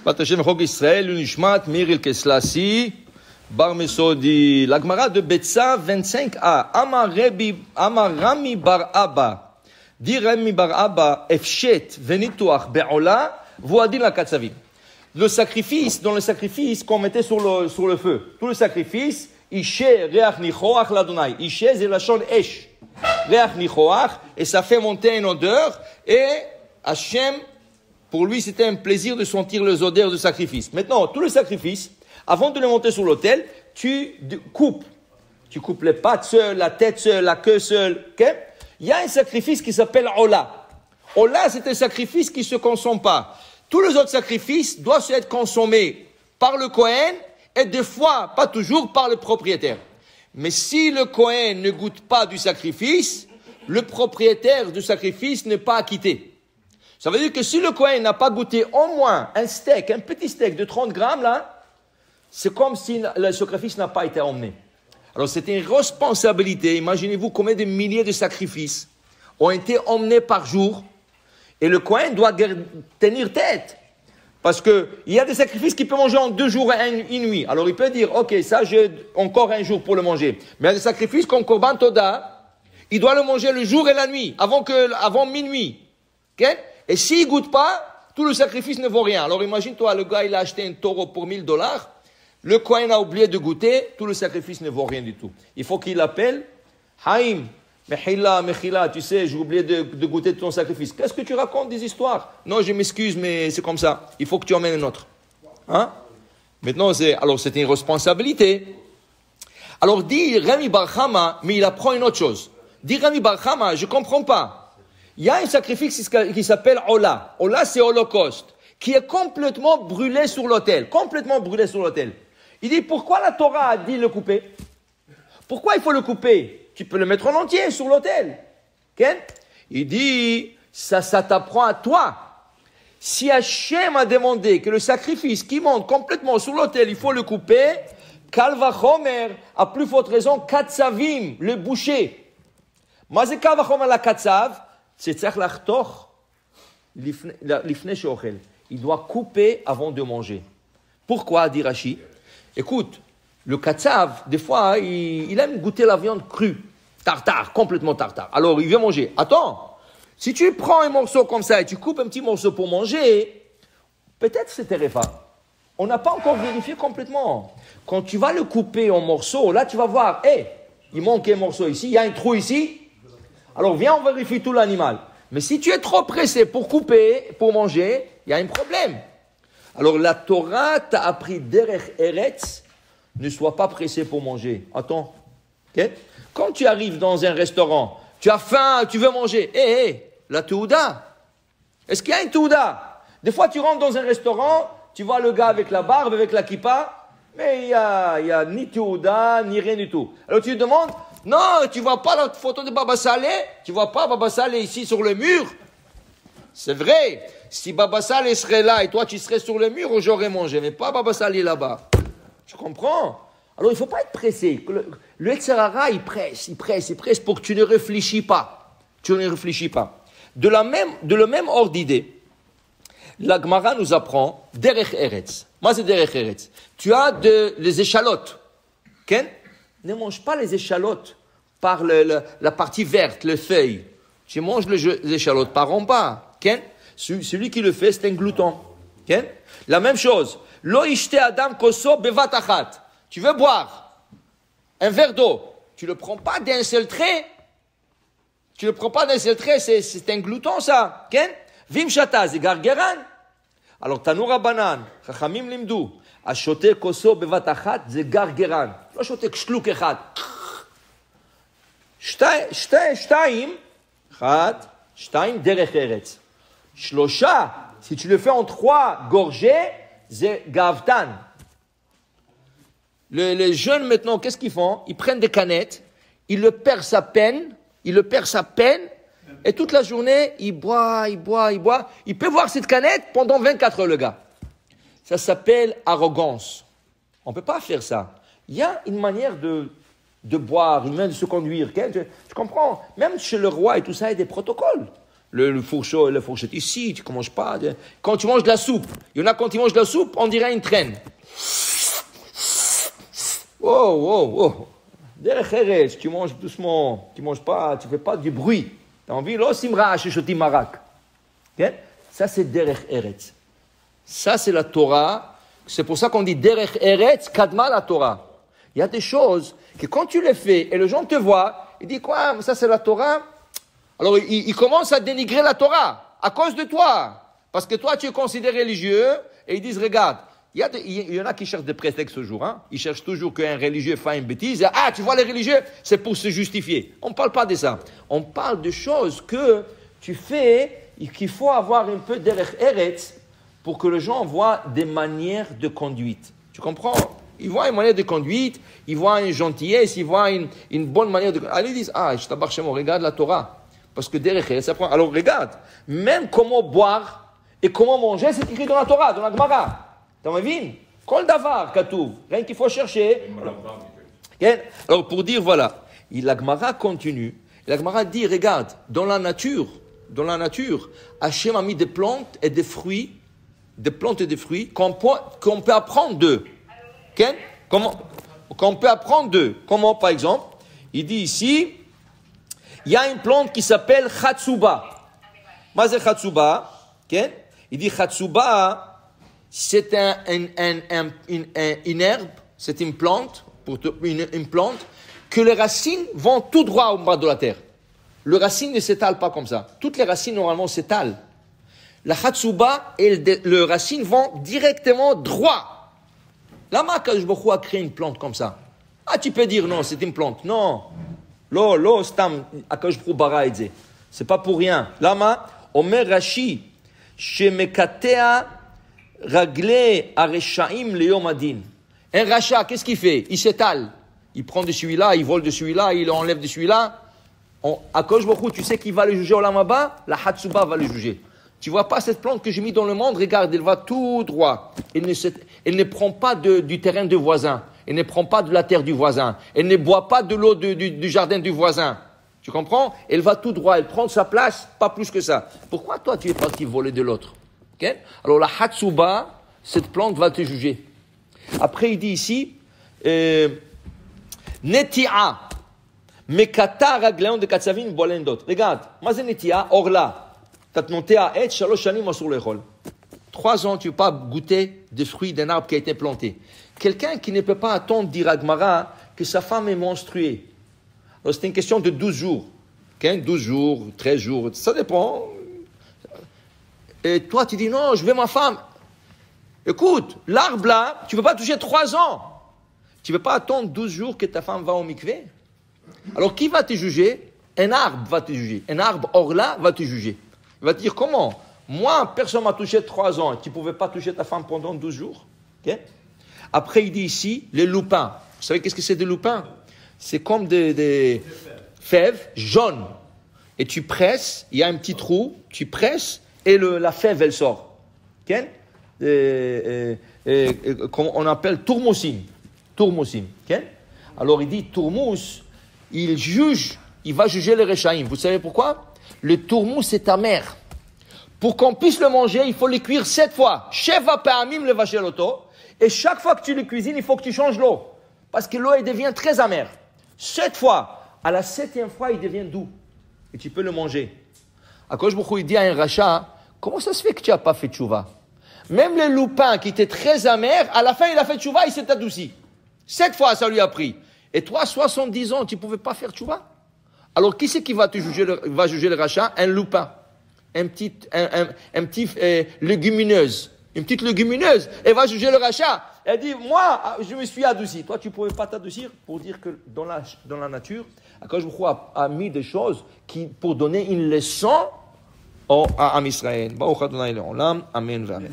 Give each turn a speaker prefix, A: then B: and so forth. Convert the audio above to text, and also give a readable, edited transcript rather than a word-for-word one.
A: Bat Hashem Chok Israël, Unishmat, Miril Keslasi, Bar Mesodi. La Gemara de Betsa 25a. Amar Rami Bar Abba. Dit Rami Bar Abba, Efshet, Venituach, Be'ola, Voadin la Katsavim. Le sacrifice, dans le sacrifice qu'on mettait sur le feu. Tout le sacrifice, Ishe, Reach Nichoach, l'Adonai. Ishe, c'est la chon Esh. Reach Nichoach, et ça fait monter une odeur, et Hachem, pour lui, c'était un plaisir de sentir les odeurs du sacrifice. Maintenant, tout le sacrifice, avant de le monter sur l'autel, tu coupes. Tu coupes les pattes seules, la tête seule, la queue seule. Okay? Il y a un sacrifice qui s'appelle Ola. Ola, c'est un sacrifice qui ne se consomme pas. Tous les autres sacrifices doivent être consommés par le Kohen et des fois, pas toujours, par le propriétaire. Mais si le Kohen ne goûte pas du sacrifice, le propriétaire du sacrifice n'est pas acquitté. Ça veut dire que si le Kohen n'a pas goûté au moins un steak, un petit steak de 30 grammes, là, c'est comme si le sacrifice n'a pas été emmené. Alors c'est une responsabilité. Imaginez-vous combien de milliers de sacrifices ont été emmenés par jour. Et le Kohen doit tenir tête. Parce qu'il y a des sacrifices qu'il peut manger en 2 jours et une nuit. Alors il peut dire, ok, ça j'ai encore un jour pour le manger. Mais il y a des sacrifices comme Korban Toda, il doit le manger le jour et la nuit, avant minuit. Okay? Et s'il ne goûte pas, tout le sacrifice ne vaut rien. Alors imagine-toi, le gars il a acheté un taureau pour $1000. Le Kohen a oublié de goûter, tout le sacrifice ne vaut rien du tout. Il faut qu'il appelle, Haïm, Mechila, tu sais, j'ai oublié de goûter de ton sacrifice. Qu'est-ce que tu racontes des histoires? Non, je m'excuse, mais c'est comme ça. Il faut que tu emmènes un autre. Hein? Maintenant, c'est une responsabilité. Alors, dit Rami Bar Chama, mais il apprend une autre chose. Dit Rami Bar Chama, je ne comprends pas. Il y a un sacrifice qui s'appelle Ola. Ola, c'est Holocauste, qui est complètement brûlé sur l'autel. Complètement brûlé sur l'autel. Il dit, pourquoi la Torah a dit le couper? Pourquoi il faut le couper? Tu peux le mettre en entier sur l'autel. Okay? Il dit, ça t'apprend à toi. Si Hachem a demandé que le sacrifice qui monte complètement sur l'autel, il faut le couper, Kal vachomer, à plus forte raison, Katsavim, le boucher. Mazé Kal vachomer la Katsav, c'est tzach lachtoch, lifne sheochel. Il doit couper avant de manger. Pourquoi, dit Rashi? Écoute, le katsav, des fois, il aime goûter la viande crue. Tartare, complètement tartare. Alors, il vient manger. Attends, si tu prends un morceau comme ça et tu coupes un petit morceau pour manger, peut-être c'est terefa. On n'a pas encore vérifié complètement. Quand tu vas le couper en morceaux, là, tu vas voir, il manque un morceau ici, il y a un trou ici. Alors, viens, on vérifie tout l'animal. Mais si tu es trop pressé pour couper, pour manger, il y a un problème. Alors, la Torah t'a appris derech eretz, ne sois pas pressé pour manger. Attends. Okay? Quand tu arrives dans un restaurant, tu as faim, tu veux manger. La Teuda. Est-ce qu'il y a une Teuda? Des fois, tu rentres dans un restaurant, tu vois le gars avec la barbe, avec la kippa, mais il y a ni Teuda, ni rien du tout. Alors tu te demandes, non, tu vois pas la photo de Baba Saleh? Tu vois pas Baba Saleh ici sur le mur? C'est vrai. Si Baba Saleh serait là et toi tu serais sur le mur, j'aurais mangé, mais pas Baba Saleh là-bas. Tu comprends? Alors, il ne faut pas être pressé. Le Yetzer Hara, il presse pour que tu ne réfléchis pas. Tu ne réfléchis pas. De le même ordre d'idée, la Gemara nous apprend derech eretz. Moi, c'est derech eretz. Tu as les échalotes. Okay? Ne mange pas les échalotes par la partie verte, les feuilles. Tu manges les échalotes par en bas. Okay? Celui qui le fait, c'est un glouton. Okay? La même chose. Lo ishte adam koso bevat achat. Tu veux boire un verre d'eau, tu ne le prends pas d'un seul trait. Tu ne le prends pas d'un seul trait, c'est un glouton ça. Okay? Vim shata, c'est gargeran. Alors, Tanour Rabbanan, Chachamim limdu, ashote koso bevat achat, c'est gargeran. לא שותה שלוק אחד. שתיים, דרך ארץ. 3, si tu le fais en 3 gorgées, c'est gavtan. Les jeunes maintenant, qu'est-ce qu'ils font? Ils prennent des canettes, ils le percent à peine, et toute la journée, il boit. Il peut boire cette canette pendant 24 heures, le gars. Ça s'appelle arrogance. On ne peut pas faire ça. Il y a une manière de boire, une manière de se conduire. Tu comprends? Même chez le roi et tout ça, il y a des protocoles. le fourcheau et la fourchette. Ici, tu ne manges pas. Quand tu manges de la soupe, il y en a quand ils mangent de la soupe, on dirait une traîne. Oh. Derech Eretz, tu manges doucement, tu manges pas, tu fais pas du bruit. Tu as envie, simra, shishoti marak. Ça, c'est Derech Eretz. Ça, c'est la Torah. C'est pour ça qu'on dit Derech Eretz, kadma la Torah. Il y a des choses que quand tu les fais et les gens te voient, ils disent quoi, ça c'est la Torah. Alors, ils commencent à dénigrer la Torah à cause de toi. Parce que toi, tu es considéré religieux et ils disent, regarde, il y en a qui cherchent des prétextes toujours. Hein. Ils cherchent toujours qu'un religieux fasse une bêtise. Ah, tu vois, les religieux, c'est pour se justifier. On ne parle pas de ça. On parle de choses que tu fais et qu'il faut avoir un peu derech eretz pour que les gens voient des manières de conduite. Tu comprends? Ils voient une manière de conduite, ils voient une gentillesse, ils voient une bonne manière de conduite. Alors ils disent, je t'abarre chez moi, regarde la Torah. Parce que derech eretz, ça prend. Alors regarde, même comment boire et comment manger, c'est écrit dans la Torah, dans la Gemara. Tu m'as vu? Kol davar, katouv. Rien qu'il faut chercher. Alors pour dire, voilà, la Gemara continue. La Gemara dit, regarde, dans la nature, Hachem a mis des plantes et des fruits, qu'on peut apprendre d'eux. Qu'on peut apprendre d'eux. Comment, par exemple? Il dit ici, il y a une plante qui s'appelle Chatsuba. Qu'est-ce que c'est Chatsuba? Il dit Chatsuba, c'est une herbe, c'est une plante, une plante, que les racines vont tout droit au bas de la terre. Les racines ne s'étalent pas comme ça. Toutes les racines, normalement, s'étalent. La Chatsuba et les racines vont directement droit. Lama Akadosh Baruch Hu a créé une plante comme ça. Tu peux dire non, c'est une plante. Non. Lo, stam, Akadosh Baruch Hu bara et ze. C'est pas pour rien. Lama, Omer Rashi, Shemekatea Ragle Areshaim Leyom Adin. Un rachat, qu'est-ce qu'il fait? Il s'étale. Il prend de celui-là, il vole de celui-là, il enlève de celui-là. Akadosh Baruch Hu, tu sais qui va le juger au Lamaba? La Hatsuba va le juger. Tu vois pas cette plante que j'ai mis dans le monde? Regarde, elle va tout droit. Elle ne prend pas du terrain du voisin. Elle ne prend pas de la terre du voisin. Elle ne boit pas de l'eau du jardin du voisin. Tu comprends? Elle va tout droit. Elle prend sa place, pas plus que ça. Pourquoi toi, tu es parti voler de l'autre? Okay? Alors la Hatsuba, cette plante va te juger. Après, il dit ici, Netia. Mekata ragleon de katsavin bolendot. Regarde, maze netia, orla. T'as monté à et shalosh shanim asur lechol. 3 ans, tu ne peux pas goûter des fruits d'un arbre qui a été planté. Quelqu'un qui ne peut pas attendre, dit Ragmara, que sa femme est menstruée. Alors c'est une question de 12 jours. Okay? 12 jours, 13 jours, ça dépend. Et toi, tu dis non, je veux ma femme. Écoute, l'arbre là, tu ne peux pas toucher 3 ans. Tu ne peux pas attendre 12 jours que ta femme va au mikvé. Alors qui va te juger? Un arbre va te juger. Un arbre orla va te juger. Il va te dire comment? Moi, personne ne m'a touché 3 ans. Tu ne pouvais pas toucher ta femme pendant 12 jours. Okay? Après, il dit ici, les lupins. Vous savez qu'est-ce que c'est des lupins? C'est comme des fèves jaunes. Et tu presses, il y a un petit trou, tu presses et la fève, elle sort. Okay? On appelle tourmoussim. Okay? Alors, il dit tourmous, il va juger les Rechaïm. Vous savez pourquoi? Le tourmous, c'est amer. Pour qu'on puisse le manger, il faut le cuire 7 fois. Sheva pe'amim levacheloto. Et chaque fois que tu le cuisines, il faut que tu changes l'eau. Parce que l'eau, elle devient très amère. 7 fois. À la 7e fois, il devient doux. Et tu peux le manger. Akadosh Baruch Hu, il dit à un rachat, comment ça se fait que tu n'as pas fait tchouva? Même le lupin qui était très amer, à la fin, il a fait tchouva, il s'est adouci. 7 fois, ça lui a pris. Et toi, 70 ans, tu ne pouvais pas faire tchouva? Alors, qui c'est qui va juger le rachat? Un lupin. Un petit légumineuse. Une petite légumineuse. Elle va juger le rachat. Elle dit, moi, je me suis adouci. Toi, tu ne pouvais pas t'adoucir pour dire que dans la nature, Akadosh Baruch Hu a mis des choses pour donner une leçon à Israël. Amen.